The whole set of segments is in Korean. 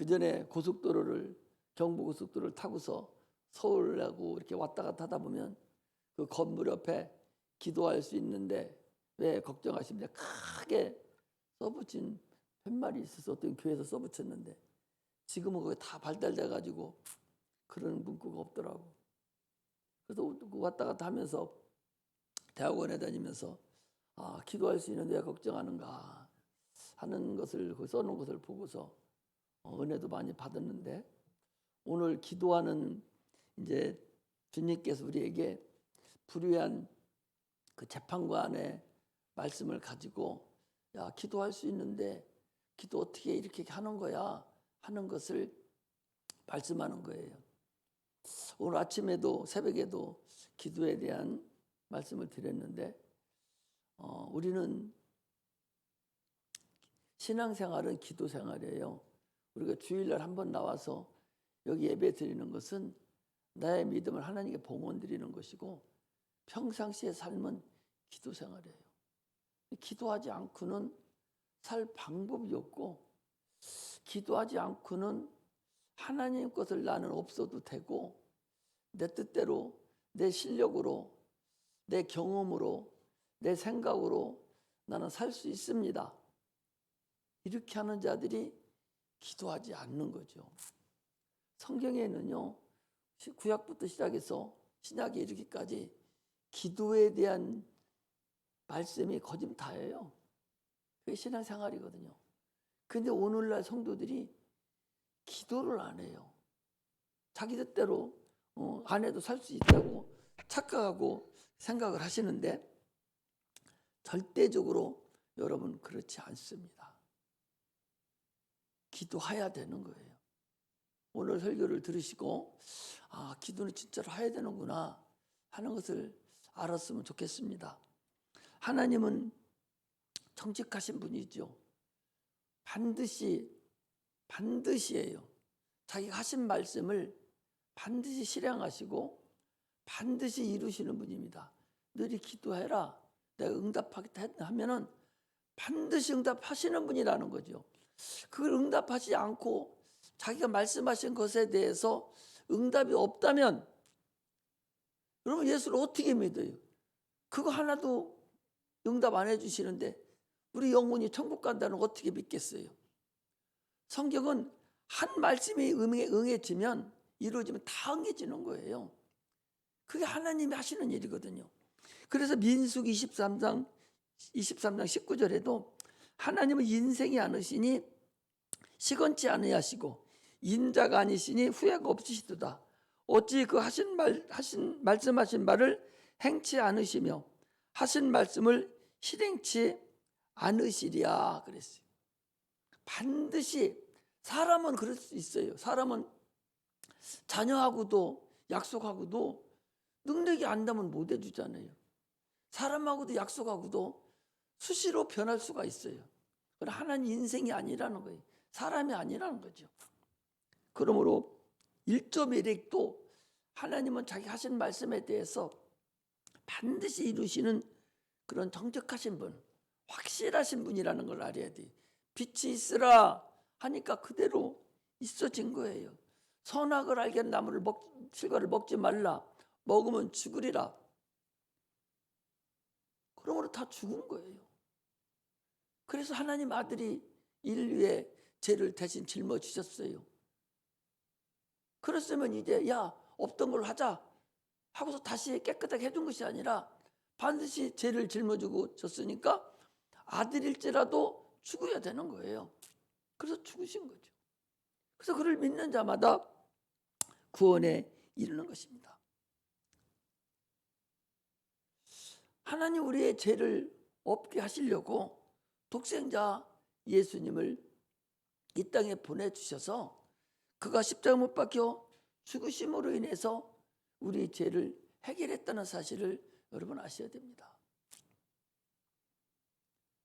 전에 경부고속도로를 타고서 서울하고 이렇게 왔다 갔다 하다 보면 그 건물 옆에 기도할 수 있는데 왜 걱정하십니까? 크게 써붙인 팻말이 있어서 어떤 교회에서 써붙였는데 지금은 그게 다 발달돼 가지고 그런 문구가 없더라고. 그래서 왔다 갔다 하면서 대학원에 다니면서 기도할 수 있는데 왜 걱정하는가 하는 것을 써놓은 것을 보고서 은혜도 많이 받았는데, 오늘 기도하는 이제 주님께서 우리에게 불의한 그 재판관의 말씀을 가지고 야, 기도할 수 있는데 기도 어떻게 이렇게 하는 거야 하는 것을 말씀하는 거예요. 오늘 아침에도 새벽에도 기도에 대한 말씀을 드렸는데 우리는 신앙생활은 기도생활이에요. 우리가 주일날 한번 나와서 여기 예배 드리는 것은 나의 믿음을 하나님께 봉헌 드리는 것이고 평상시의 삶은 기도생활이에요. 기도하지 않고는 살 방법이 없고 기도하지 않고는 하나님 것을 나는 없어도 되고 내 뜻대로 내 실력으로 내 경험으로 내 생각으로 나는 살 수 있습니다. 이렇게 하는 자들이 기도하지 않는 거죠. 성경에는요, 구약부터 시작해서 신약에 이르기까지 기도에 대한 말씀이 거진 다예요. 그게 신앙생활이거든요. 근데 오늘날 성도들이 기도를 안 해요. 자기 뜻대로 안 해도 살 수 있다고 착각하고 생각을 하시는데 절대적으로 여러분 그렇지 않습니다. 기도해야 되는 거예요. 오늘 설교를 들으시고 기도는 진짜로 해야 되는구나 하는 것을 알았으면 좋겠습니다. 하나님은 정직하신 분이죠. 반드시예요. 자기가 하신 말씀을 반드시 실행하시고 반드시 이루시는 분입니다. 너희 기도해라. 내가 응답하겠다 하면은 반드시 응답하시는 분이라는 거죠. 그걸 응답하지 않고 자기가 말씀하신 것에 대해서 응답이 없다면 여러분 예수를 어떻게 믿어요? 그거 하나도 응답 안 해주시는데 우리 영혼이 천국 간다는 거 어떻게 믿겠어요? 성경은 한 말씀이 응해지면 이루어지면 다 응해지는 거예요. 그게 하나님이 하시는 일이거든요. 그래서 민수기 23장 19절에도 하나님은 인생이 않으시니 시건치 아니하시고 인자가 아니시니 후회가 없으시도다. 어찌 그 말씀하신 말을 행치 않으시며 하신 말씀을 실행치 않으시랴 그랬어요. 반드시 사람은 그럴 수 있어요. 사람은 자녀하고도 약속하고도 능력이 안 되면 못 해주잖아요. 사람하고도 약속하고도 수시로 변할 수가 있어요. 그러나 하나님 인생이 아니라는 거예요. 사람이 아니라는 거죠. 그러므로 1.1획도 하나님은 자기 하신 말씀에 대해서 반드시 이루시는 그런 정직하신 분, 확실하신 분이라는 걸 알아야 돼요. 빛이 있으라 하니까 그대로 있어진 거예요. 선악을 알게 나무를 실과를 먹지 말라. 먹으면 죽으리라. 그러므로 다 죽은 거예요. 그래서 하나님 아들이 인류의 죄를 대신 짊어지셨어요. 그랬으면 이제 야 없던 걸 하자 하고서 다시 깨끗하게 해준 것이 아니라 반드시 죄를 짊어지고 졌으니까 아들일지라도 죽어야 되는 거예요. 그래서 죽으신 거죠. 그래서 그를 믿는 자마다 구원에 이르는 것입니다. 하나님 우리의 죄를 없게 하시려고 독생자 예수님을 이 땅에 보내주셔서 그가 십자가 못 박혀 죽으심으로 인해서 우리 죄를 해결했다는 사실을 여러분 아셔야 됩니다.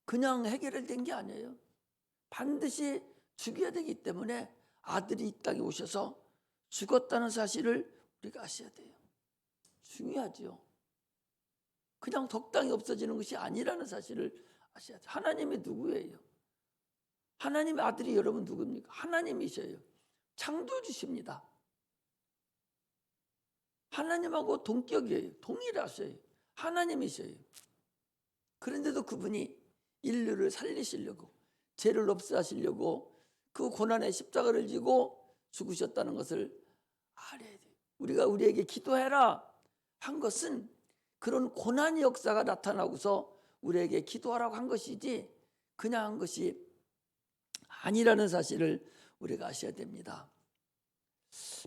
그냥 해결된 게 아니에요. 반드시 죽여야 되기 때문에 아들이 이 땅에 오셔서 죽었다는 사실을 우리가 아셔야 돼요. 중요하죠. 그냥 적당히 없어지는 것이 아니라는 사실을 아셔야 돼요. 하나님이 누구예요? 하나님의 아들이 여러분 누굽니까? 하나님이셔요. 창조주십니다. 하나님하고 동격이에요. 동일하셔요. 하나님이셔요. 그런데도 그분이 인류를 살리시려고, 죄를 없애하시려고 그 고난의 십자가를 지고 죽으셨다는 것을 알아야 돼요. 우리가 우리에게 기도해라 한 것은 그런 고난의 역사가 나타나고서 우리에게 기도하라고 한 것이지 그냥 한 것이 아니라는 사실을 우리가 아셔야 됩니다.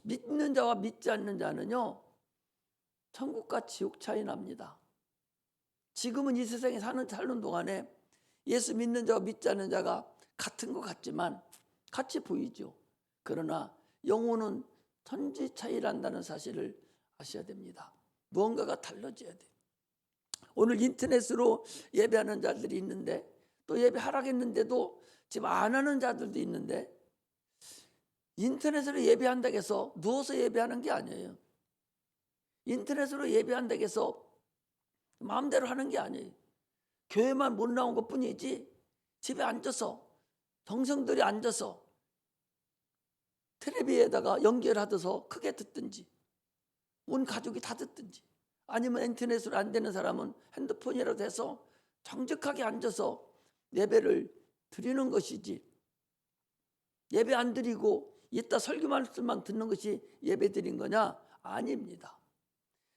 믿는 자와 믿지 않는 자는요, 천국과 지옥 차이 납니다. 지금은 이 세상에 사는 동안에 예수 믿는 자와 믿지 않는 자가 같은 것 같지만 같이 보이죠. 그러나 영혼은 천지 차이란다는 사실을 아셔야 됩니다. 무언가가 달라져야 돼요. 오늘 인터넷으로 예배하는 자들이 있는데 또 예배하라겠는데도 지금 안 하는 자들도 있는데, 인터넷으로 예배한다고 해서 누워서 예배하는 게 아니에요. 인터넷으로 예배한다고 해서 마음대로 하는 게 아니에요. 교회만 못 나온 것뿐이지 집에 앉아서 동성들이 앉아서 텔레비에다가 연결하듯서 크게 듣든지 온 가족이 다 듣든지, 아니면 인터넷으로 안 되는 사람은 핸드폰이라도 해서 정직하게 앉아서 예배를 드리는 것이지, 예배 안 드리고 이따 설교 말씀만 듣는 것이 예배 드린 거냐? 아닙니다.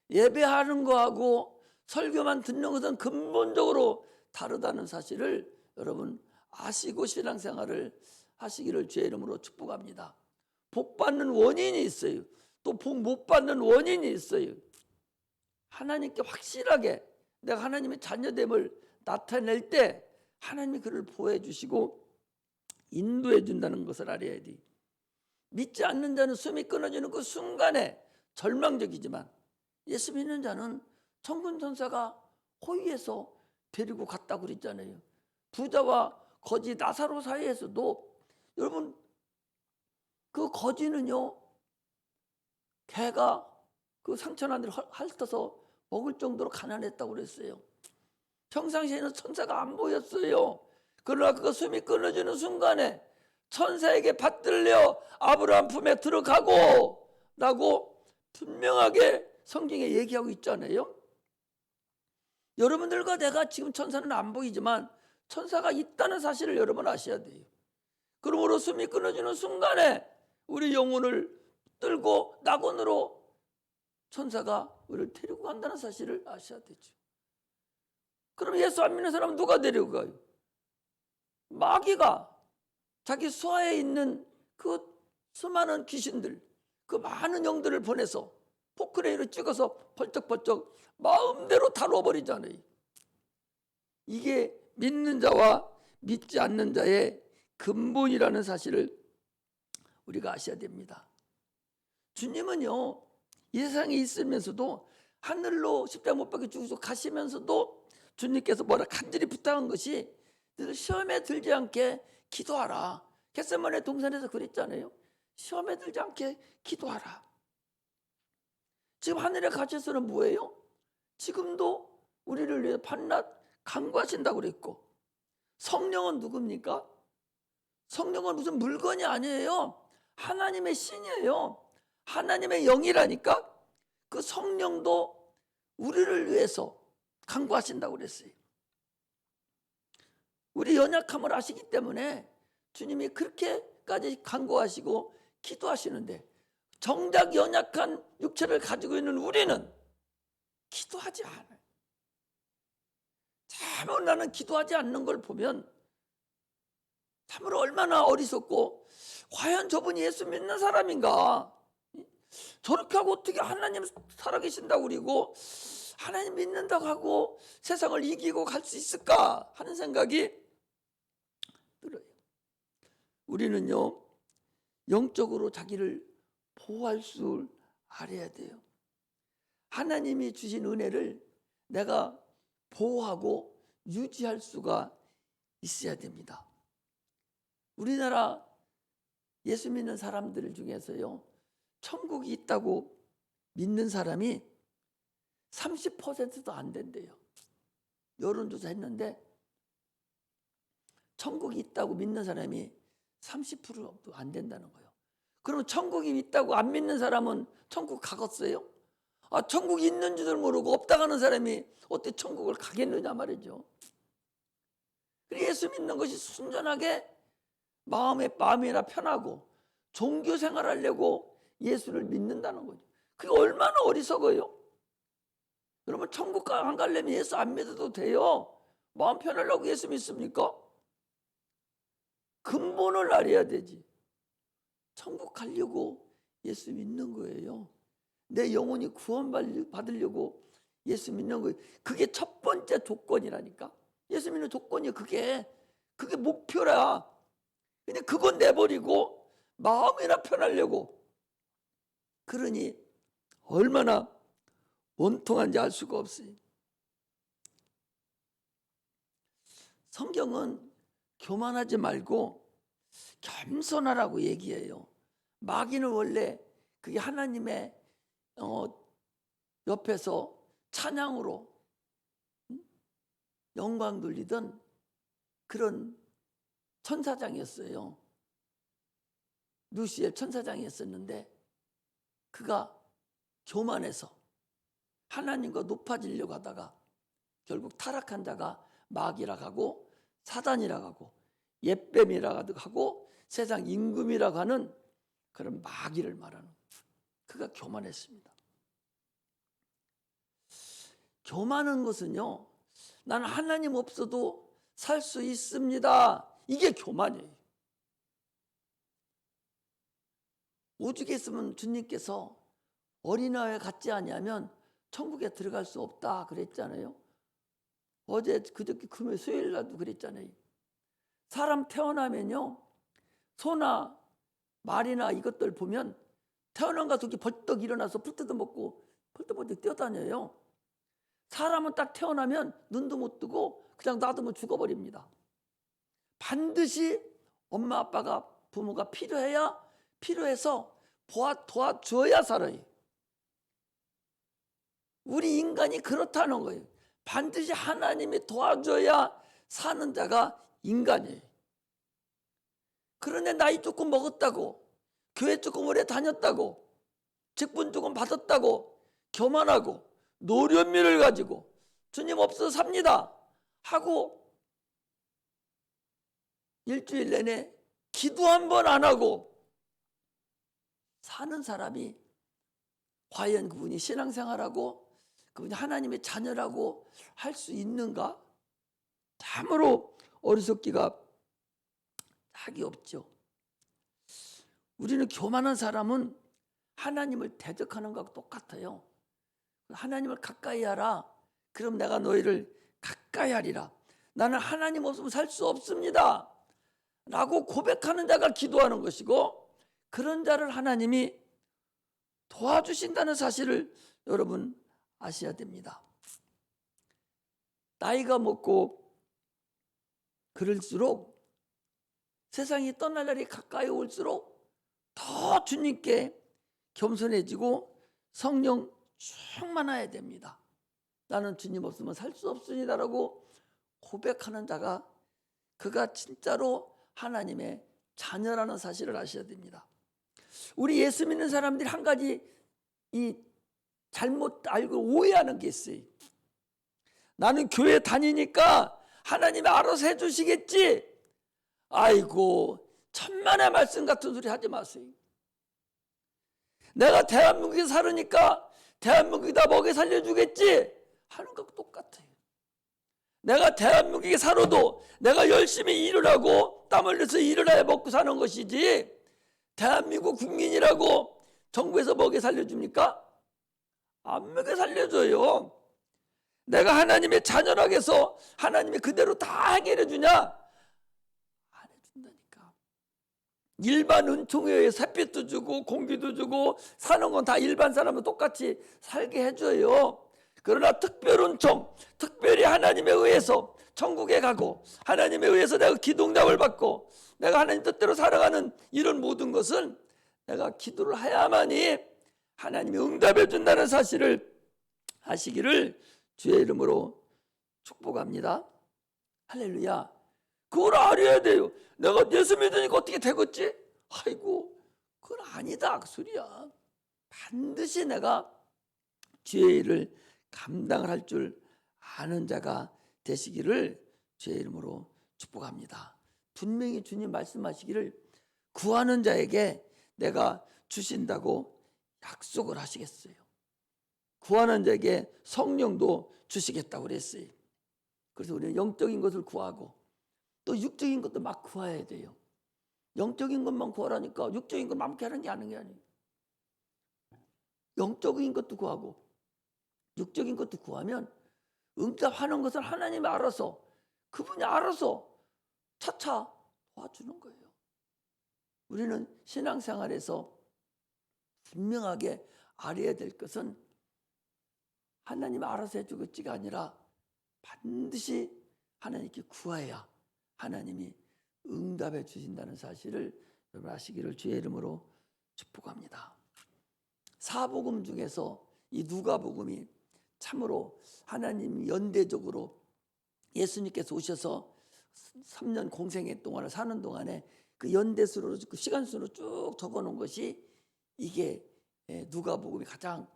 예배하는 거하고 설교만 듣는 것은 근본적으로 다르다는 사실을 여러분 아시고 신앙생활을 하시기를 주의 이름으로 축복합니다. 복 받는 원인이 있어요. 또 복 못 받는 원인이 있어요. 하나님께 확실하게 내가 하나님의 자녀됨을 나타낼 때 하나님이 그를 보호해 주시고 인도해 준다는 것을 알아야 돼. 믿지 않는 자는 숨이 끊어지는 그 순간에 절망적이지만, 예수 믿는 자는 천군 천사가 호위해서 데리고 갔다고 그랬잖아요. 부자와 거지 나사로 사이에서도 여러분 그 거지는요, 개가 그 상처 안을 핥아서 먹을 정도로 가난했다고 그랬어요. 평상시에는 천사가 안 보였어요. 그러나 그 숨이 끊어지는 순간에 천사에게 받들려 아브라함 품에 들어가고 라고 분명하게 성경에 얘기하고 있잖아요. 여러분들과 내가 지금 천사는 안 보이지만 천사가 있다는 사실을 여러분 아셔야 돼요. 그러므로 숨이 끊어지는 순간에 우리 영혼을 들고 낙원으로 천사가 우리를 데리고 간다는 사실을 아셔야 되죠. 그럼 예수 안 믿는 사람은 누가 데리고 가요? 마귀가 자기 수하에 있는 그 수많은 귀신들, 그 많은 영들을 보내서 포크레인으로 찍어서 벌쩍벌쩍 마음대로 다뤄버리잖아요. 이게 믿는 자와 믿지 않는 자의 근본이라는 사실을 우리가 아셔야 됩니다. 주님은요, 이 세상에 있으면서도 하늘로 십자가 못 박혀 죽으셔서 가시면서도 주님께서 뭐라 간절히 부탁한 것이 늘 시험에 들지 않게 기도하라. 겟세마네 동산에서 그랬잖아요. 시험에 들지 않게 기도하라. 지금 하늘에 가셔서는 뭐예요? 지금도 우리를 위해 밤낮 간구하신다고 그랬고, 성령은 누굽니까? 성령은 무슨 물건이 아니에요. 하나님의 신이에요. 하나님의 영이라니까. 그 성령도 우리를 위해서 간구하신다고 그랬어요. 우리 연약함을 아시기 때문에 주님이 그렇게까지 간구하시고 기도하시는데, 정작 연약한 육체를 가지고 있는 우리는 기도하지 않아요. 참으로 나는 기도하지 않는 걸 보면 참으로 얼마나 어리석고, 과연 저분이 예수 믿는 사람인가? 저렇게 하고 어떻게 하나님 살아계신다고 그러고 하나님 믿는다고 하고 세상을 이기고 갈 수 있을까 하는 생각이 들어요. 우리는요, 영적으로 자기를 보호할 줄 알아야 돼요. 하나님이 주신 은혜를 내가 보호하고 유지할 수가 있어야 됩니다. 우리나라 예수 믿는 사람들 중에서요, 천국이 있다고 믿는 사람이 30%도 안 된대요. 여론조사 했는데 천국이 있다고 믿는 사람이 30%도 안 된다는 거예요. 그럼 천국이 있다고 안 믿는 사람은 천국 가겠어요? 천국이 있는 줄도 모르고 없다고 하는 사람이 어떻게 천국을 가겠느냐 말이죠. 예수 믿는 것이 순전하게 마음이나 편하고 종교 생활하려고 예수를 믿는다는 거죠. 그게 얼마나 어리석어요. 여러분, 천국 안 가려면 예수 안 믿어도 돼요. 마음 편하려고 예수 믿습니까? 근본을 알아야 되지. 천국 가려고 예수 믿는 거예요. 내 영혼이 구원받으려고 예수 믿는 거예요. 그게 첫 번째 조건이라니까. 예수 믿는 조건이 그게 목표라. 근데 그건 내버리고 마음이나 편하려고, 그러니 얼마나 원통한지 알 수가 없어요. 성경은 교만하지 말고 겸손하라고 얘기해요. 마귀는 원래 그게 하나님의 옆에서 찬양으로 영광 돌리던 그런 천사장이었어요. 루시엘 천사장이었었는데 그가 교만해서 하나님과 높아지려고 하다가 결국 타락한 자가 마귀라고 하고 사단이라고 하고 옅뱀이라고 하고 세상 임금이라고 하는 그런 마귀를 말하는, 그가 교만했습니다. 교만한 것은요, 나는 하나님 없어도 살 수 있습니다, 이게 교만이에요. 오죽 했으면 주님께서 어린아이 같지 아니하면 천국에 들어갈 수 없다 그랬잖아요. 어제 그저께 금요일 수요일 날도 그랬잖아요. 사람 태어나면요, 소나 말이나 이것들 보면 태어난 가족이 벌떡 일어나서 풀 뜯어 먹고 벌떡벌떡 뛰어다녀요. 사람은 딱 태어나면 눈도 못 뜨고 그냥 놔두면 죽어버립니다. 반드시 엄마 아빠가 부모가 필요해서 도와줘야 살아요. 우리 인간이 그렇다는 거예요. 반드시 하나님이 도와줘야 사는 자가 인간이에요. 그런데 나이 조금 먹었다고, 교회 조금 오래 다녔다고, 직분 조금 받았다고 교만하고 노련미를 가지고 주님 없어서 삽니다 하고 일주일 내내 기도 한 번 안 하고 사는 사람이 과연 그분이 신앙생활하고 그분이 하나님의 자녀라고 할 수 있는가? 참으로 어리석기가 짝이 없죠. 우리는 교만한 사람은 하나님을 대적하는 것과 똑같아요. 하나님을 가까이 하라. 그럼 내가 너희를 가까이 하리라. 나는 하나님 없으면 살 수 없습니다 라고 고백하는 자가 기도하는 것이고, 그런 자를 하나님이 도와주신다는 사실을 여러분 아셔야 됩니다. 나이가 먹고 그럴수록 세상이 떠날 날이 가까이 올수록 더 주님께 겸손해지고 성령 충만해야 됩니다. 나는 주님 없으면 살 수 없습니다라고 고백하는 자가, 그가 진짜로 하나님의 자녀라는 사실을 아셔야 됩니다. 우리 예수 믿는 사람들이 한 가지 이 잘못 알고 오해하는 게 있어요. 나는 교회 다니니까 하나님이 알아서 해주시겠지. 아이고, 천만의 말씀 같은 소리 하지 마세요. 내가 대한민국에 살으니까 대한민국이 다 먹여 살려주겠지 하는 것 똑같아요. 내가 대한민국에 살아도 내가 열심히 일을 하고 땀 흘려서 일을 해야 먹고 사는 것이지, 대한민국 국민이라고 정부에서 먹여 살려줍니까? 안 먹여 살려줘요. 내가 하나님의 자녀라고 해서 하나님이 그대로 다 해결해 주냐? 안 해준다니까. 일반 은총에 의해서 햇빛도 주고 공기도 주고 사는 건 다 일반 사람은 똑같이 살게 해줘요. 그러나 특별 은총, 특별히 하나님에 의해서 천국에 가고 하나님에 의해서 내가 기도응답을 받고 내가 하나님 뜻대로 살아가는 이런 모든 것은 내가 기도를 해야만이 하나님이 응답해 준다는 사실을 하시기를 주의 이름으로 축복합니다. 할렐루야. 그걸 알아야 돼요. 내가 예수 믿으니까 어떻게 되겠지? 아이고, 그건 아니다 그 소리야. 반드시 내가 주의 일을 감당을 할 줄 아는 자가 되시기를 주의 이름으로 축복합니다. 분명히 주님 말씀하시기를 구하는 자에게 내가 주신다고 약속을 하시겠어요. 구하는 자에게 성령도 주시겠다고 그랬어요. 그래서 우리는 영적인 것을 구하고 또 육적인 것도 막 구해야 돼요. 영적인 것만 구하라니까 육적인 것 맘게 하는 게 아니에요. 영적인 것도 구하고 육적인 것도 구하면 응답하는 것을 하나님이 알아서 그분이 알아서 차차 도와주는 거예요. 우리는 신앙생활에서 분명하게 알아야 될 것은 하나님 알아서 해주겠지가 아니라 반드시 하나님께 구해야 하나님이 응답해 주신다는 사실을 여러분 아시기를 주의 이름으로 축복합니다. 사복음 중에서 이 누가복음이 참으로 하나님 연대적으로 예수님께서 오셔서 3년 공생애 동안을 사는 동안에 그 연대수로 그 시간수로 쭉 적어놓은 것이 이게 누가복음이 가장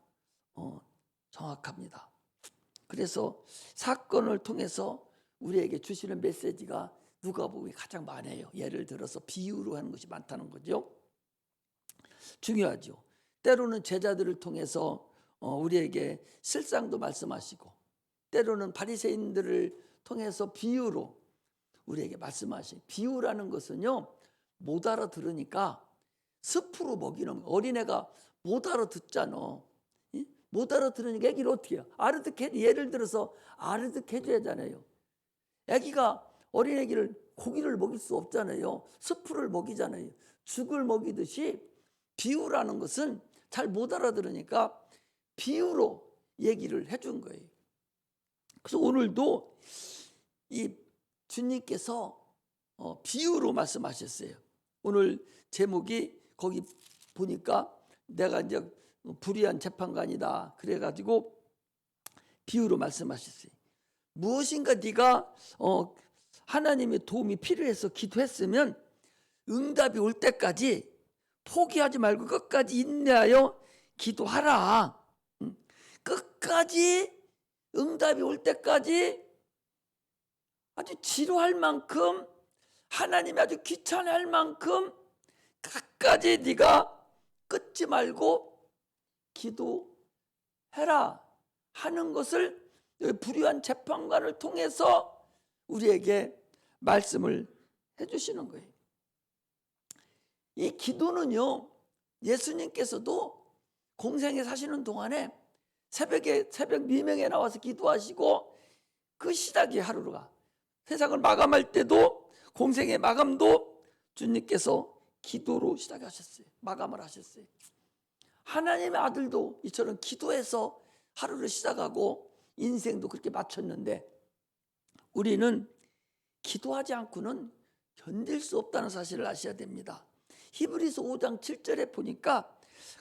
정확합니다. 그래서 사건을 통해서 우리에게 주시는 메시지가 누가복음이 가장 많아요. 예를 들어서 비유로 하는 것이 많다는 거죠. 중요하죠. 때로는 제자들을 통해서 우리에게 실상도 말씀하시고 때로는 바리새인들을 통해서 비유로 우리에게 말씀하시고 비유라는 것은요 못 알아들으니까 습으로 먹이는 어린애가 못 알아듣잖아. 못 알아들으니까 애기를 어떻게 해요? 알아듣게 예를 들어서 알아듣게 해줘야 하잖아요. 애기가 어린애기를 고기를 먹일 수 없잖아요. 습을 먹이잖아요. 죽을 먹이듯이 비유라는 것은 잘 못 알아들으니까 비유로 얘기를 해준 거예요. 그래서 오늘도 이 주님께서 비유로 말씀하셨어요. 오늘 제목이 거기 보니까 내가 이제 불의한 재판관이다 그래가지고 비유로 말씀하셨어요. 무엇인가 네가 하나님의 도움이 필요해서 기도했으면 응답이 올 때까지 포기하지 말고 끝까지 인내하여 기도하라. 끝까지 응답이 올 때까지 아주 지루할 만큼 하나님이 아주 귀찮아할 만큼 끝까지 네가 끊지 말고 기도해라 하는 것을 불의한 재판관을 통해서 우리에게 말씀을 해주시는 거예요. 이 기도는요 예수님께서도 공생에 사시는 동안에 새벽 미명에 나와서 기도하시고 그 시작이 하루가 세상을 마감할 때도 공생의 마감도 주님께서 기도로 시작하셨어요. 마감을 하셨어요. 하나님의 아들도 이처럼 기도해서 하루를 시작하고 인생도 그렇게 마쳤는데 우리는 기도하지 않고는 견딜 수 없다는 사실을 아셔야 됩니다. 히브리서 5장 7절에 보니까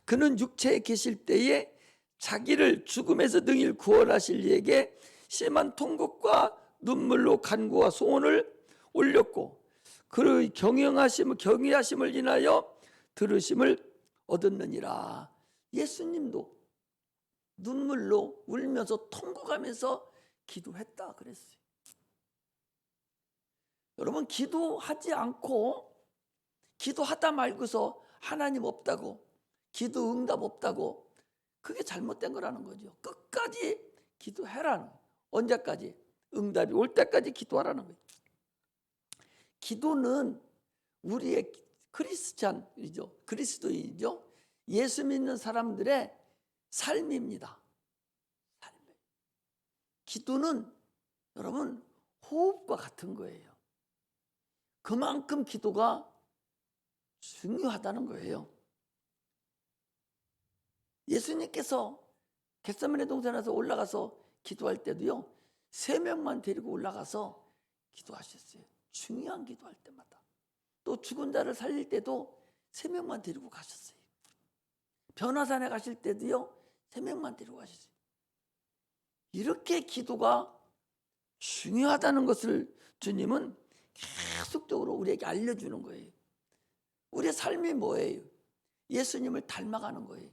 그는 육체에 계실 때에 자기를 죽음에서 능히 구원하실 이에게 심한 통곡과 눈물로 간구와 소원을 올렸고 그의 경외하심을 인하여 들으심을 얻었느니라. 예수님도 눈물로 울면서 통곡하면서 기도했다 그랬어요. 여러분 기도하지 않고 기도하다 말고서 하나님 없다고 기도 응답 없다고 그게 잘못된 거라는 거죠. 끝까지 기도해라는 거예요. 언제까지? 응답이 올 때까지 기도하라는 거예요. 기도는 우리의 그리스도인이죠. 예수 믿는 사람들의 삶입니다. 기도는 여러분 호흡과 같은 거예요. 그만큼 기도가 중요하다는 거예요. 예수님께서 겟세마네 동산에서 올라가서 기도할 때도요 3명만 데리고 올라가서 기도하셨어요. 중요한 기도할 때마다. 또 죽은 자를 살릴 때도 3명만 데리고 가셨어요. 변화산에 가실 때도요 3명만 데리고 가셨어요. 이렇게 기도가 중요하다는 것을 주님은 계속적으로 우리에게 알려주는 거예요. 우리의 삶이 뭐예요? 예수님을 닮아가는 거예요.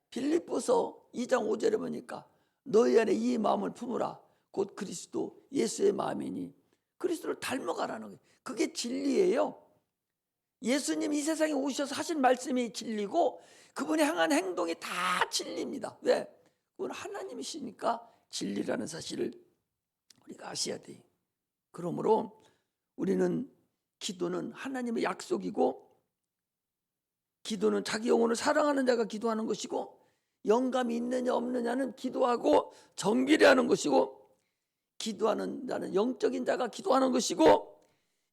빌립보서 2장 5절에 보니까 너희 안에 이 마음을 품으라. 곧 그리스도 예수의 마음이니 그리스도를 닮아가라는 거예요. 그게 진리예요. 예수님이 이 세상에 오셔서 하신 말씀이 진리고 그분이 향한 행동이 다 진리입니다. 왜? 그건 하나님이시니까 진리라는 사실을 우리가 아셔야 돼요. 그러므로 우리는 기도는 하나님의 약속이고 기도는 자기 영혼을 사랑하는 자가 기도하는 것이고 영감이 있느냐 없느냐는 기도하고 정결히 하는 것이고 기도하는 자는 영적인 자가 기도하는 것이고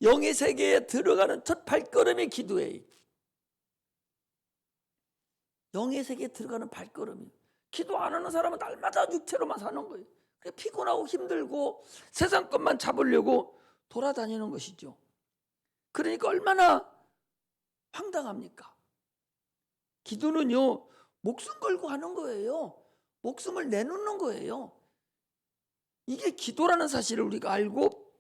영의 세계에 들어가는 첫 발걸음이 기도예요. 영의 세계에 들어가는 발걸음이. 기도 안 하는 사람은 날마다 육체로만 사는 거예요. 피곤하고 힘들고 세상 것만 잡으려고 돌아다니는 것이죠. 그러니까 얼마나 황당합니까? 기도는요, 목숨 걸고 하는 거예요. 목숨을 내놓는 거예요. 이게 기도라는 사실을 우리가 알고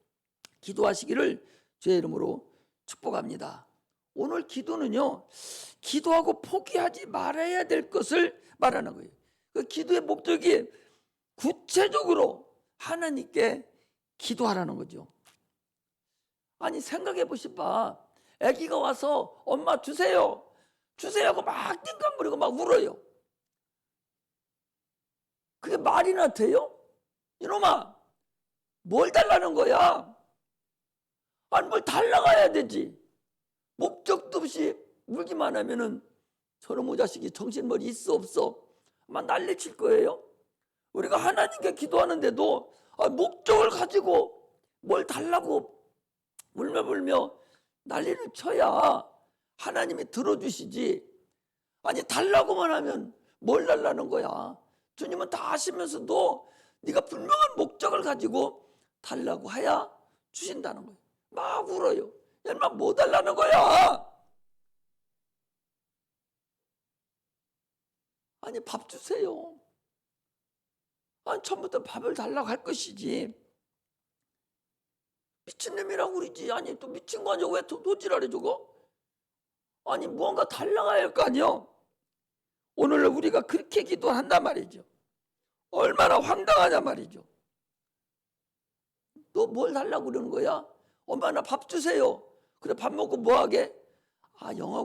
기도하시기를 주의 이름으로 축복합니다. 오늘 기도는요, 기도하고 포기하지 말아야 될 것을 말하는 거예요. 그 기도의 목적이 구체적으로 하나님께 기도하라는 거죠. 아니 생각해 보시봐. 아기가 와서 엄마 주세요. 주세요 하고 막 띵깡거리고 막 울어요. 그게 말이나 돼요? 이놈아 뭘 달라는 거야? 아니 뭘 달라가야 되지. 목적도 없이 울기만 하면은 저놈의 자식이 정신머리 있어 없어 아마 난리칠 거예요. 우리가 하나님께 기도하는데도 목적을 가지고 뭘 달라고 울며 난리를 쳐야 하나님이 들어주시지. 아니 달라고만 하면 뭘 달라는 거야. 주님은 다 아시면서도 네가 분명한 목적을 가지고 달라고 해야 주신다는 거예요. 막 울어요. 얼마 뭐 달라는 거야. 아니 밥 주세요. 아니 처음부터 밥을 달라고 할 것이지. 미친놈이라고 그러지. 아니 또 미친 거 아니야. 왜 도지랄해 저거? 아니 무언가 달라고 할 거 아니야. 오늘 우리가 그렇게 기도한단 말이죠. 얼마나 황당하냐 말이죠. 너 뭘 달라고 그러는 거야? 엄마 나 밥 주세요. 그래 밥 먹고 뭐 하게? 영어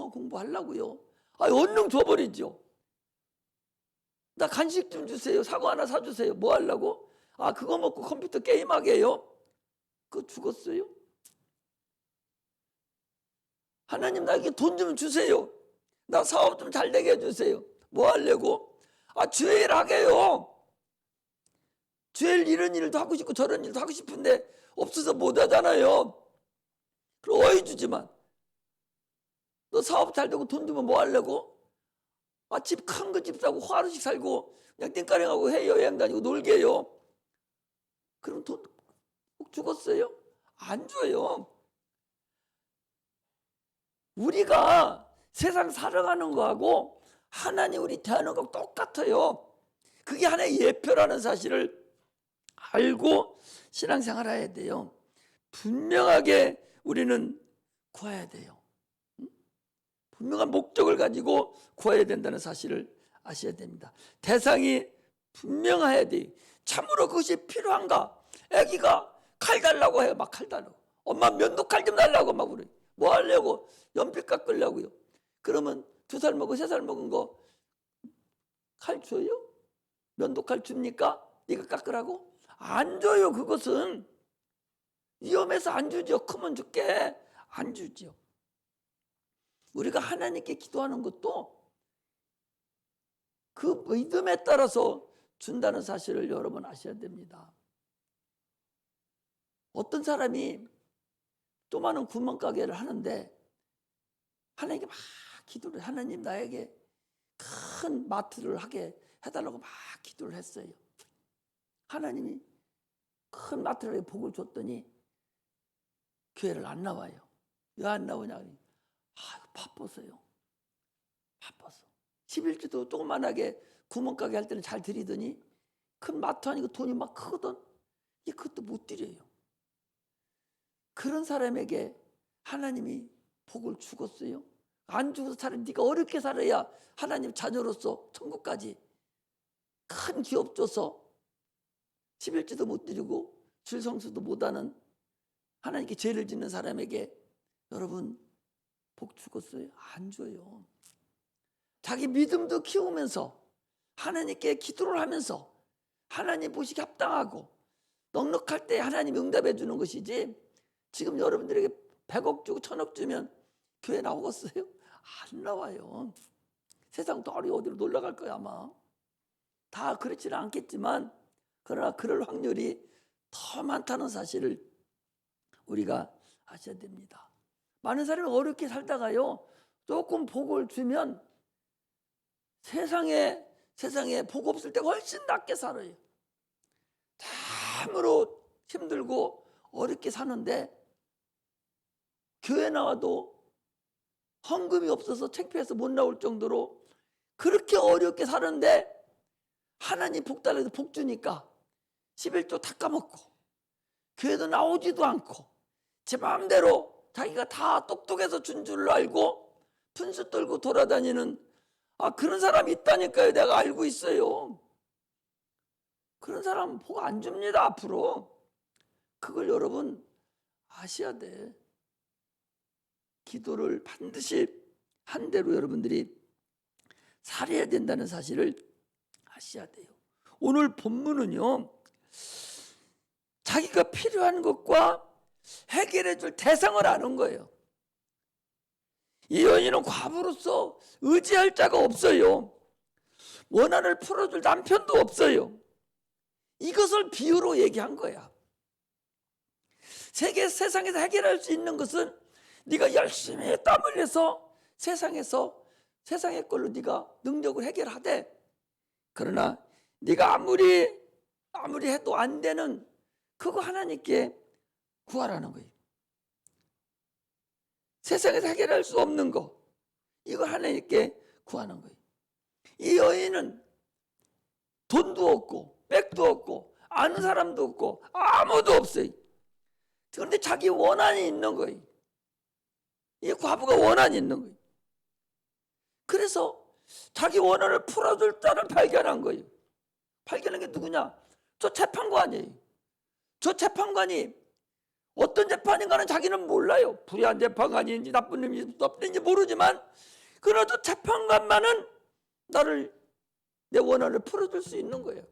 공부하려고요. 얼른 줘버리죠. 나 간식 좀 주세요. 사과 하나 사주세요. 뭐 하려고? 그거 먹고 컴퓨터 게임하게 해요. 그거 죽었어요? 하나님 나에게 돈 좀 주세요. 나 사업 좀 잘 되게 해주세요. 뭐 하려고? 주의 일 하게요. 주의 이런 일도 하고 싶고 저런 일도 하고 싶은데 없어서 못 하잖아요. 그럼 어이 주지만 너 사업 잘 되고 돈 주면 뭐 하려고? 집 큰 거 집 사고 화로식 살고 그냥 땡가랭하고 해외여행 다니고 놀게요. 그럼 돈 죽었어요? 안 줘요. 우리가 세상 살아가는 거하고 하나님 우리 대하는 거 똑같아요. 그게 하나의 예표라는 사실을 알고 신앙생활 해야 돼요. 분명하게 우리는 구해야 돼요. 분명한 목적을 가지고 구해야 된다는 사실을 아셔야 됩니다. 대상이 분명해야 돼요. 참으로 그것이 필요한가? 아기가 칼 달라고 해요. 막 칼 달라고. 엄마 면도칼 좀 달라고 막 그래. 뭐 하려고? 연필 깎으려고요. 그러면 2살 먹고 3살 먹은 거 칼 줘요? 면도칼 줍니까? 네가 깎으라고? 안 줘요. 그것은 위험해서 안 주죠. 크면 줄게. 안 주죠. 우리가 하나님께 기도하는 것도 그 믿음에 따라서 준다는 사실을 여러분 아셔야 됩니다. 어떤 사람이 조그마한 구멍가게를 하는데 하나님께 막 기도를 하나님 나에게 큰 마트를 하게 해달라고 막 기도를 했어요. 하나님이 큰 마트를 하게 복을 줬더니 교회를 안 나와요. 왜 안 나오냐? 바빠서요. 바빠서. 11주도 조그만하게 구멍가게 할 때는 잘 드리더니 큰 마트 하니까 돈이 막 크거든. 그것도 못 드려요. 그런 사람에게 하나님이 복을 주겠어요? 안 주고서 차라리 네가 어렵게 살아야 하나님 자녀로서 천국까지 큰 기업 줘서 11조도 못 드리고 질성수도 못하는 하나님께 죄를 짓는 사람에게 여러분 복 주겠어요? 안 줘요. 자기 믿음도 키우면서 하나님께 기도를 하면서 하나님 보시기 합당하고 넉넉할 때 하나님 응답해 주는 것이지, 지금 여러분들에게 100억 주고 1000억 주면 교회 나오겠어요? 안 나와요. 세상 또 어디로 놀러 갈 거야 아마. 다 그렇지는 않겠지만 그러나 그럴 확률이 더 많다는 사실을 우리가 아셔야 됩니다. 많은 사람이 어렵게 살다가요, 조금 복을 주면 세상에 복 없을 때가 훨씬 낫게 살아요. 참으로 힘들고 어렵게 사는데 교회 나와도 헌금이 없어서 창피해서 못 나올 정도로 그렇게 어렵게 사는데 하나님 복 달라서 복 주니까 11조 다 까먹고 교회도 나오지도 않고 제 마음대로 자기가 다 똑똑해서 준 줄로 알고 분수 떨고 돌아다니는 그런 사람이 있다니까요. 내가 알고 있어요. 그런 사람은 복 안 줍니다. 앞으로. 그걸 여러분 아셔야 돼. 기도를 반드시 한 대로 여러분들이 살아야 된다는 사실을 아셔야 돼요. 오늘 본문은요, 자기가 필요한 것과 해결해 줄 대상을 아는 거예요. 이 여인은 과부로서 의지할 자가 없어요. 원한을 풀어줄 남편도 없어요. 이것을 비유로 얘기한 거야. 세상에서 해결할 수 있는 것은 네가 열심히 땀 흘려서 세상의 걸로 네가 능력을 해결하되, 그러나 네가 아무리 해도 안 되는 그거 하나님께 구하라는 거예요. 세상에서 해결할 수 없는 거, 이거 하나님께 구하는 거예요. 이 여인은 돈도 없고 백도 없고 아는 사람도 없고 아무도 없어요. 그런데 자기 원한이 있는 거예요. 이 과부가 원한이 있는 거예요. 그래서 자기 원한을 풀어줄 자를 발견한 거예요. 발견한 게 누구냐? 저 재판관이에요. 저 재판관이 어떤 재판인가는 자기는 몰라요. 불의한 재판관인지 나쁜 일인지 모르지만 그래도 재판관만은 내 원한을 풀어줄 수 있는 거예요.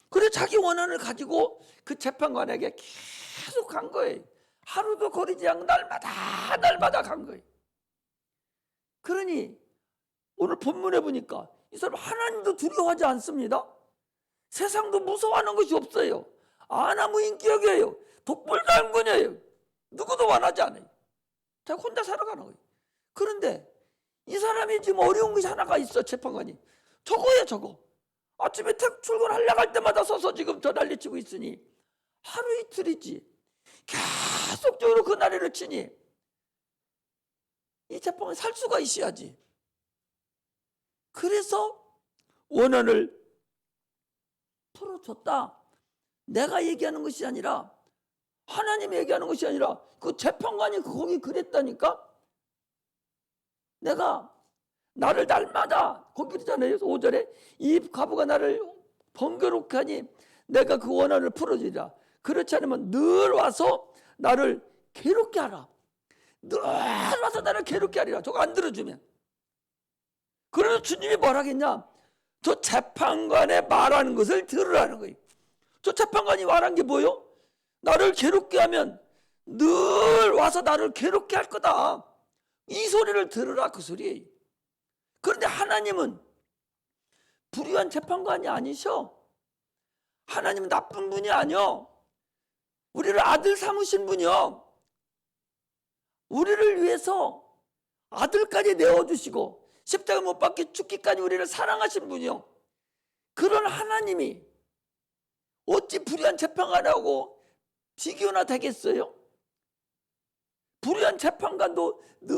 그래서 자기 원한을 가지고 그 재판관에게 계속 간 거예요. 하루도 거리지 않고 날마다 간 거예요. 그러니 오늘 본문에 보니까 이 사람 하나님도 두려워하지 않습니다. 세상도 무서워하는 것이 없어요. 아나무인격이에요. 독불장군이에요. 누구도 원하지 않아요. 자기 혼자 살아가는 거예요. 그런데 이 사람이 지금 어려운 것이 하나가 있어. 재판관이 저거예요. 저거 아침에 출근하려고 할 때마다 서서 지금 저 난리치고 있으니 하루 이틀이지 계속적으로 그 난리를 치니 이 재판관이 살 수가 있어야지. 그래서 원한을 풀어줬다. 내가 얘기하는 것이 아니라 하나님이 얘기하는 것이 아니라 그 재판관이 거기 그랬다니까. 내가 나를 날마다 거기 그러잖아요. 5절에 이 과부가 나를 번거롭게 하니 내가 그 원한을 풀어주리라. 그렇지 않으면 늘 와서 나를 괴롭게 하라. 늘 와서 나를 괴롭게 하리라. 저거 안 들어주면. 그래서 주님이 뭐라 하겠냐? 저 재판관의 말하는 것을 들으라는 거예요. 저 재판관이 말한 게 뭐요? 나를 괴롭게 하면 늘 와서 나를 괴롭게 할 거다. 이 소리를 들으라, 그 소리예요. 그런데 하나님은 불의한 재판관이 아니셔. 하나님은 나쁜 분이 아니요. 우리를 아들 삼으신 분이요. 우리를 위해서 아들까지 내어주시고 십자가 못 박혀 죽기까지 우리를 사랑하신 분이요. 그런 하나님이 어찌 불의한 재판관하고 비교나 되겠어요? 불의한 재판관도 늘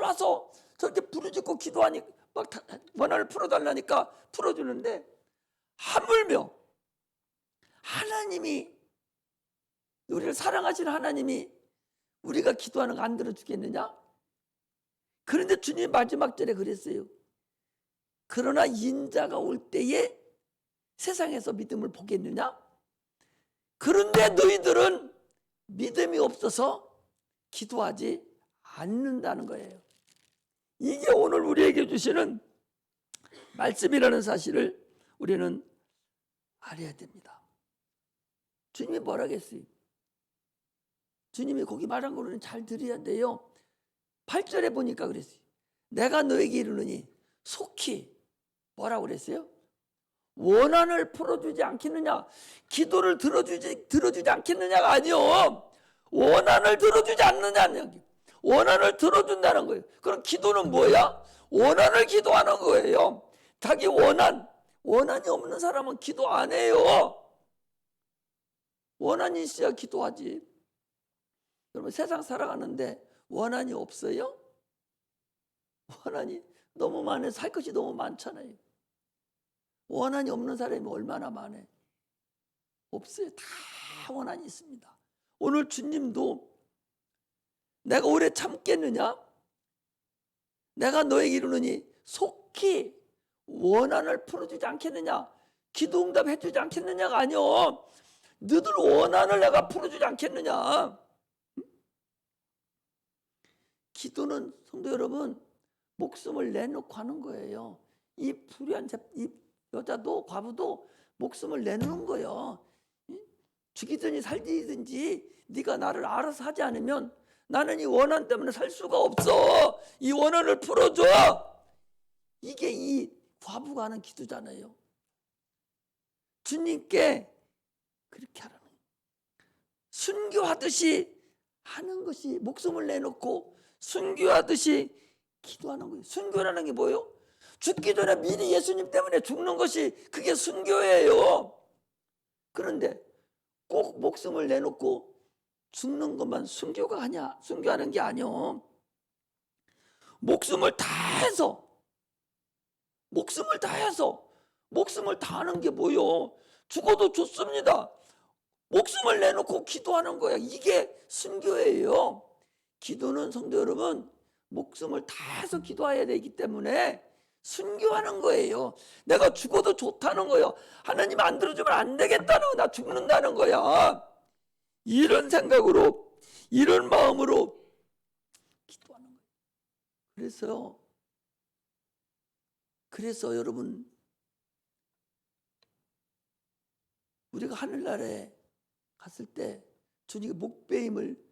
와서 저렇게 부르짖고 기도하니 막 원한을 풀어달라니까 풀어주는데, 하물며 하나님이 우리를 사랑하시는 하나님이 우리가 기도하는 거 안 들어주겠느냐? 그런데 주님 마지막 절에 그랬어요. 그러나 인자가 올 때에 세상에서 믿음을 보겠느냐? 그런데 너희들은 믿음이 없어서 기도하지 않는다는 거예요. 이게 오늘 우리에게 주시는 말씀이라는 사실을 우리는 알아야 됩니다. 주님이 뭐라고 했어요? 주님이 거기 말한 거는 잘 들어야 돼요. 8절에 보니까 그랬어요. 내가 너에게 이르노니 속히 뭐라고 그랬어요? 원한을 풀어주지 않겠느냐? 기도를 들어주지 않겠느냐가 아니요. 원한을 들어주지 않느냐. 원한을 들어준다는 거예요. 그럼 기도는 뭐야? 원한을 기도하는 거예요. 자기 원한이 없는 사람은 기도 안 해요. 원한이 있어야 기도하지. 여러분 세상 살아가는데 원한이 없어요? 원한이 너무 많아요. 살 것이 너무 많잖아요. 원한이 없는 사람이 얼마나 많아요? 없어요. 다 원한이 있습니다. 오늘 주님도 내가 오래 참겠느냐? 내가 너에게 이르노니 속히 원한을 풀어주지 않겠느냐? 기도 응답해 주지 않겠느냐가 아니요. 너들 원한을 내가 풀어주지 않겠느냐? 기도는 성도 여러분 목숨을 내놓고 하는 거예요. 이 불의한 이 여자도 과부도 목숨을 내놓는 거예요. 죽이든지 살리든지 네가 나를 알아서 하지 않으면 나는 이 원한 때문에 살 수가 없어. 이 원한을 풀어줘. 이게 이 과부가 하는 기도잖아요. 주님께 그렇게 하라는 거예요. 순교하듯이 하는 것이 목숨을 내놓고 순교하듯이 기도하는 거예요. 순교라는 게 뭐예요? 죽기 전에 미리 예수님 때문에 죽는 것이 그게 순교예요. 그런데 꼭 목숨을 내놓고 죽는 것만 순교가 아니야. 순교하는 게 아니요. 목숨을 다해서 목숨을 다하는 게 뭐요? 죽어도 좋습니다. 목숨을 내놓고 기도하는 거야. 이게 순교예요. 기도는 성도 여러분 목숨을 다해서 기도해야 되기 때문에 순교하는 거예요. 내가 죽어도 좋다는 거예요. 하나님 안 들어주면 안 되겠다는 거야. 나 죽는다는 거야. 이런 생각으로 이런 마음으로 기도하는 거예요. 그래서 여러분 우리가 하늘나라에 갔을 때 주님이 목배임을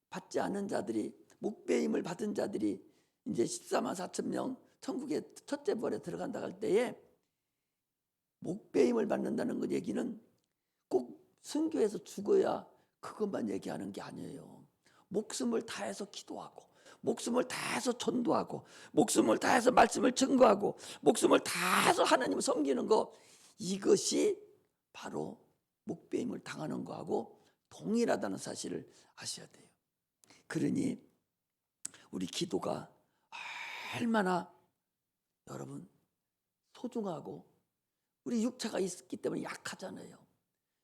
받지 않은 자들이 목배임을 받은 자들이 이제 14만 4천 명 천국의 첫째 벌에 들어간다 할 때에 목배임을 받는다는 그 얘기는 꼭 순교해서 죽어야 그것만 얘기하는 게 아니에요. 목숨을 다해서 기도하고 목숨을 다해서 전도하고 목숨을 다해서 말씀을 증거하고 목숨을 다해서 하나님을 섬기는 거 이것이 바로 목배임을 당하는 거하고 동일하다는 사실을 아셔야 돼요. 그러니 우리 기도가 얼마나 여러분 소중하고 우리 육체가 있기 때문에 약하잖아요.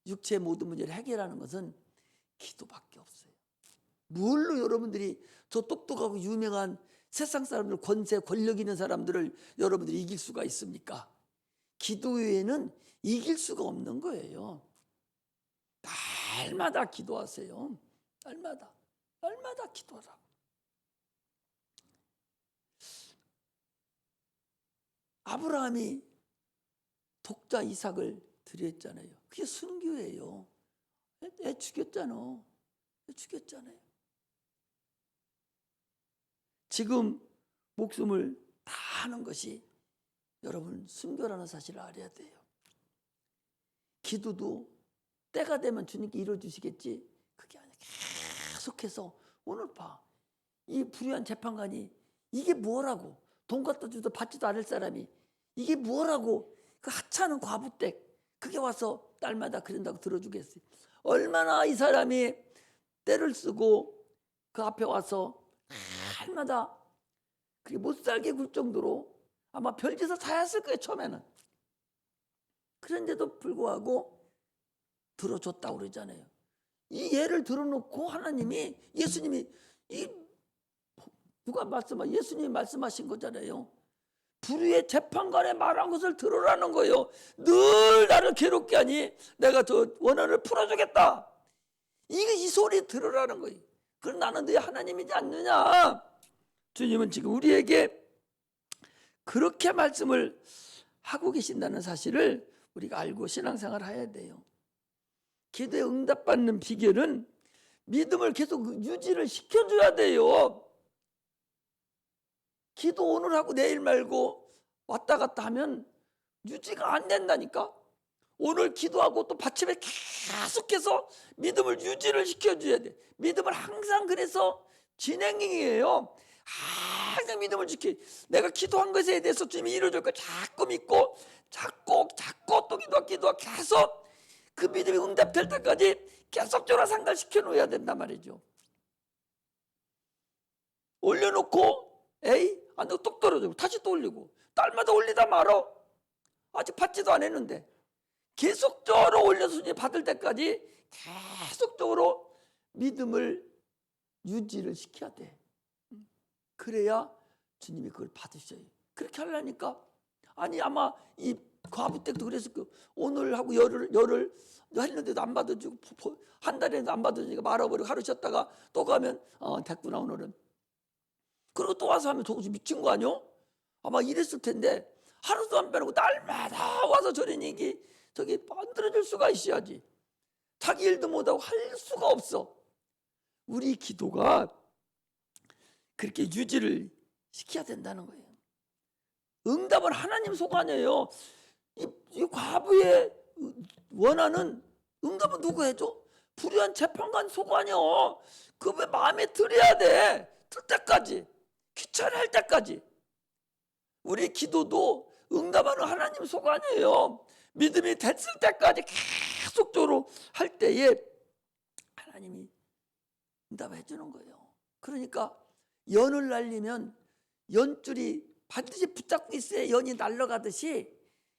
육체의 모든 문제를 해결하는 것은 기도밖에 없어요. 뭘로 여러분들이 저 똑똑하고 유명한 세상 사람들 권세 권력 있는 사람들을 여러분들이 이길 수가 있습니까? 기도 외에는 이길 수가 없는 거예요. 날마다 기도하세요. 날마다 기도하라. 아브라함이 독자 이삭을 드렸잖아요. 그게 순교예요. 애 죽였잖아요. 지금 목숨을 다하는 것이 여러분 순교라는 사실을 알아야 돼요. 기도도 때가 되면 주님께 이루어주시겠지 그게 아니라 계속해서 오늘 봐. 이 불의한 재판관이 이게 뭐라고 돈 갖다 주도 받지도 않을 사람이 이게 뭐라고 그 하찮은 과부댁 그게 와서 딸마다 그런다고 들어주겠어요. 얼마나 이 사람이 때를 쓰고 그 앞에 와서 날마다 그게 못 살게 굴 정도로 아마 별짓을 다 했을 거예요. 처음에는. 그런데도 불구하고 들어줬다고 그러잖아요. 이 예를 들어놓고 하나님이 예수님이 이 누가 예수님이 말씀하신 거잖아요. 불의의 재판관의 말한 것을 들으라는 거예요. 늘 나를 괴롭게 하니 내가 저 원한을 풀어주겠다. 이 소리 들으라는 거예요. 그럼 나는 네 하나님이지 않느냐. 주님은 지금 우리에게 그렇게 말씀을 하고 계신다는 사실을 우리가 알고 신앙생활을 해야 돼요. 기도에 응답받는 비결은 믿음을 계속 유지를 시켜줘야 돼요. 기도 오늘 하고 내일 말고 왔다 갔다 하면 유지가 안 된다니까. 오늘 기도하고 또 받침에 계속해서 믿음을 유지를 시켜줘야 돼. 믿음을 항상 그래서 진행이에요. 항상 믿음을 지켜. 내가 기도한 것에 대해서 주님이 이루어줄 걸 자꾸 믿고 자꾸 또 기도하고 계속 그 믿음이 응답될 때까지 계속적으로 상달시켜 놓아야 된단 말이죠. 올려놓고 에이 안 되고 뚝 떨어지고 다시 또 올리고 딸마다 올리다 말어. 아직 받지도 안 했는데 계속적으로 올려서 받을 때까지 계속적으로 믿음을 유지를 시켜야 돼. 그래야 주님이 그걸 받으셔요. 그렇게 하려니까 아니 아마 이 과부 때도 그랬을 거예요. 오늘 하고 열흘 했는데도 안 받아주고 한 달에도 안 받아주니까 말아버리고 하루 쉬었다가 또 가면 됐구나 오늘은. 그리고 또 와서 하면 조금씩 미친 거 아니요? 아마 이랬을 텐데 하루도 안 빼놓고 날마다 와서 저러니 저기 만들어줄 수가 있어야지. 자기 일도 못하고 할 수가 없어. 우리 기도가 그렇게 유지를 시켜야 된다는 거예요. 응답은 하나님 소관이에요. 이 과부의 원하는 응답은 누가 해줘? 불의한 재판관 소관이요. 그왜 마음에 들어야 돼. 들 때까지. 귀찮을 때까지. 우리 기도도 응답하는 하나님 소관이에요. 믿음이 됐을 때까지 계속적으로 할 때에 하나님이 응답해 주는 거예요. 그러니까 연을 날리면 연줄이 반드시 붙잡고 있어야 연이 날아가듯이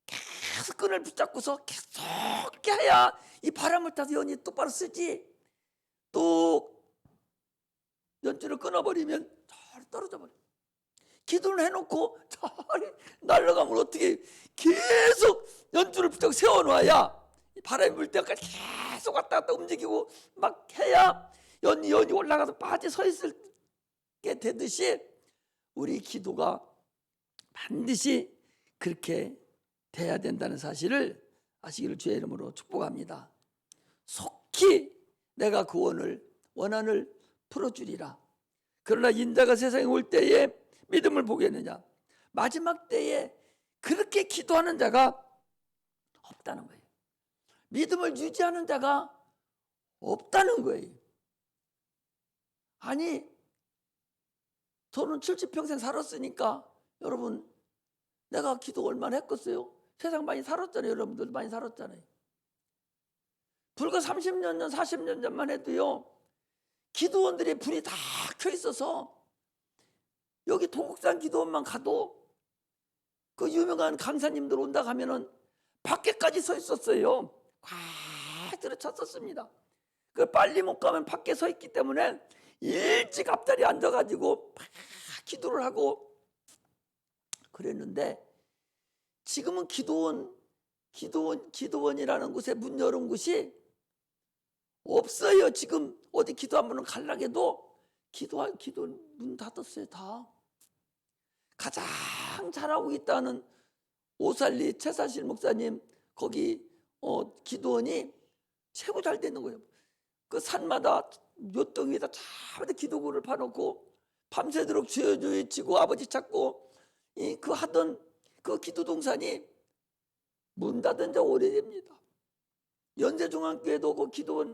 계속 끈을 붙잡고서 계속 해야 이 바람을 타서 연이 똑바로 쓰지. 또 연줄을 끊어버리면 잘 떨어져 버려. 기도를 해놓고 저리 날아가면 어떻게 계속 연줄을 붙잡고 세워놔야 바람이 불 때까지 계속 왔다 갔다 움직이고 막 해야 연이 올라가서 빠져 서 있을 게 되듯이 우리 기도가 반드시 그렇게 돼야 된다는 사실을 아시기를 주의 이름으로 축복합니다. 속히 내가 그 원한을 풀어주리라. 그러나 인자가 세상에 올 때에 믿음을 보겠느냐. 마지막 때에 그렇게 기도하는 자가 없다는 거예요. 믿음을 유지하는 자가 없다는 거예요. 아니 저는 70평생 살았으니까 여러분 내가 기도 얼마나 했겠어요? 세상 많이 살았잖아요. 여러분들 많이 살았잖아요. 불과 30년 전 40년 전만 해도요. 기도원들의 불이 다 켜 있어서 여기 도곡산 기도원만 가도 그 유명한 강사님들 온다 하면은 밖에까지 서 있었어요. 꽉 들어찼었습니다. 그 빨리 못 가면 밖에 서 있기 때문에 일찍 앞자리에 앉아가지고 막 기도를 하고 그랬는데 지금은 기도원이라는 곳에 문 열은 곳이 없어요. 지금 어디 기도 한 번은 가려고 해도 기도 문 닫았어요. 다. 가장 잘하고 있다는 오살리 최사실 목사님 거기 기도원이 최고 잘 되는 거예요. 그 산마다 몇 위에다 다 기도구를 파놓고 밤새도록 주여 주여 외치고 아버지 찾고 그 하던 그 기도 동산이 문 닫은 지 오래됩니다. 연세중앙교회도 그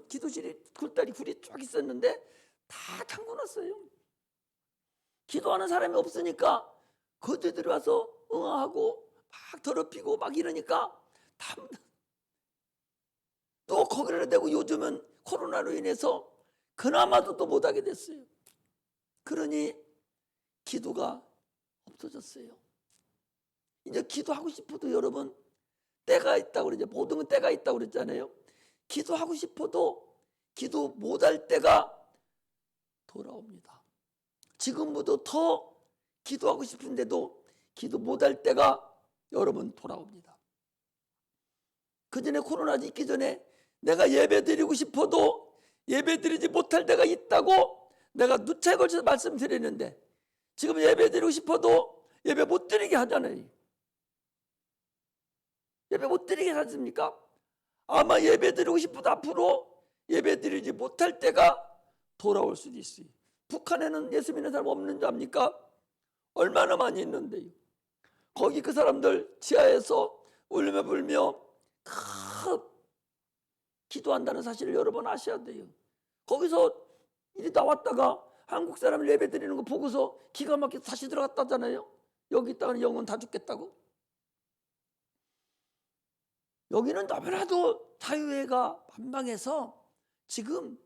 기도실이 굴다리 굴이 쫙 있었는데 다 잠궈놨어요. 기도하는 사람이 없으니까 거지들이 와서 응하고 막 더럽히고 막 이러니까 또 거기를 대고 요즘은 코로나로 인해서 그나마도 또 못하게 됐어요. 그러니 기도가 없어졌어요. 이제 기도하고 싶어도 여러분 때가 있다고 그러죠. 모든 건 때가 있다고 그랬잖아요. 기도하고 싶어도 기도 못할 때가 돌아옵니다. 지금보다 더 기도하고 싶은데도 기도 못할 때가 여러분 돌아옵니다. 그 전에 코로나 있기 전에 내가 예배 드리고 싶어도 예배 드리지 못할 때가 있다고 내가 누차에 걸쳐서 말씀드리는데, 지금 예배 드리고 싶어도 예배 못 드리게 하잖아요. 예배 못 드리게 하십니까? 아마 예배 드리고 싶어도 앞으로 예배 드리지 못할 때가 돌아올 수도 있어요. 북한에는 예수 믿는 사람 없는 줄 압니까? 얼마나 많이 있는데요. 거기 그 사람들 지하에서 울며 불며 기도한다는 사실을 여러분 아셔야 돼요. 거기서 이리 나왔다가 한국 사람을 예배 드리는 거 보고서 기가 막혀서 다시 들어갔다잖아요. 여기 있다가는 영혼 다 죽겠다고. 여기는 너무나도 자유회가 만방해서 지금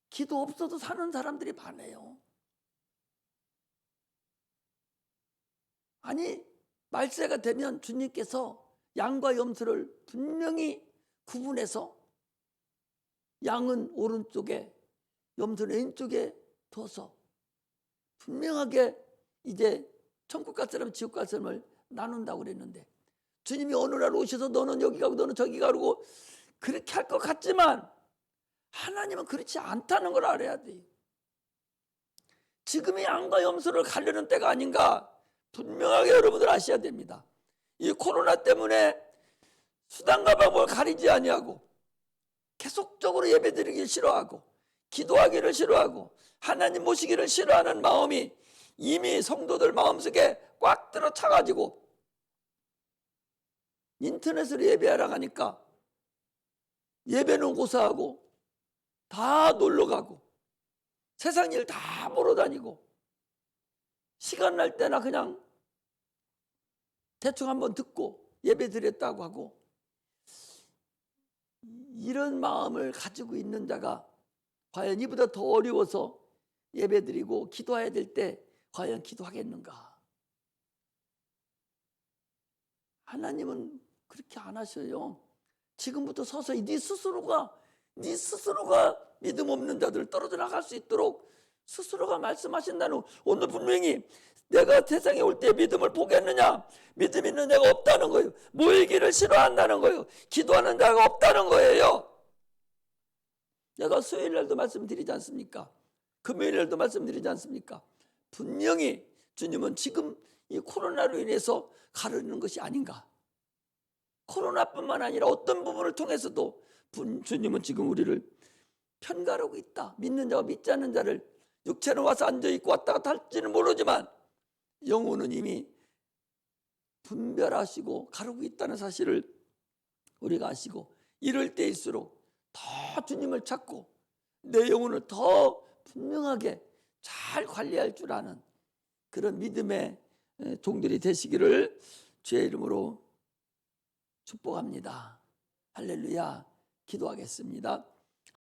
기도 없어도 사는 사람들이 많아요. 아니, 말세가 되면 주님께서 양과 염소를 분명히 구분해서 양은 오른쪽에 염소는 왼쪽에 둬서 분명하게 이제 천국 갈 사람 지옥 갈 사람을 나눈다고 그랬는데, 주님이 어느 날 오셔서 너는 여기 가고 너는 저기 가고 그렇게 할 것 같지만 하나님은 그렇지 않다는 걸 알아야 돼요. 지금이 양과 염소를 가려는 때가 아닌가 분명하게 여러분들 아셔야 됩니다. 이 코로나 때문에 수단과 방법을 가리지 아니하고 계속적으로 예배드리기 싫어하고 기도하기를 싫어하고 하나님 모시기를 싫어하는 마음이 이미 성도들 마음속에 꽉 들어 차가지고 인터넷으로 예배하러 가니까 예배는 고사하고 다 놀러가고 세상 일 다 보러 다니고 시간 날 때나 그냥 대충 한번 듣고 예배 드렸다고 하고, 이런 마음을 가지고 있는 자가 과연 이보다 더 어려워서 예배 드리고 기도해야 될 때 과연 기도하겠는가? 하나님은 그렇게 안 하셔요. 지금부터 서서히 네 스스로가 믿음 없는 자들을 떨어져 나갈 수 있도록 스스로가 말씀하신다는, 오늘 분명히 내가 세상에 올 때 믿음을 보겠느냐? 믿음 있는 자가 없다는 거예요. 모이기를 싫어한다는 거예요. 기도하는 자가 없다는 거예요. 내가 수요일 날도 말씀드리지 않습니까? 금요일 날도 말씀드리지 않습니까? 분명히 주님은 지금 이 코로나로 인해서 가르는 것이 아닌가. 코로나뿐만 아니라 어떤 부분을 통해서도 주님은 지금 우리를 편가르고 있다. 믿는 자와 믿지 않는 자를, 육체는 와서 앉아있고 왔다 갔다 할지는 모르지만 영혼은 이미 분별하시고 가르고 있다는 사실을 우리가 아시고, 이럴 때일수록 더 주님을 찾고 내 영혼을 더 분명하게 잘 관리할 줄 아는 그런 믿음의 종들이 되시기를 주의 이름으로 축복합니다. 할렐루야. 기도하겠습니다.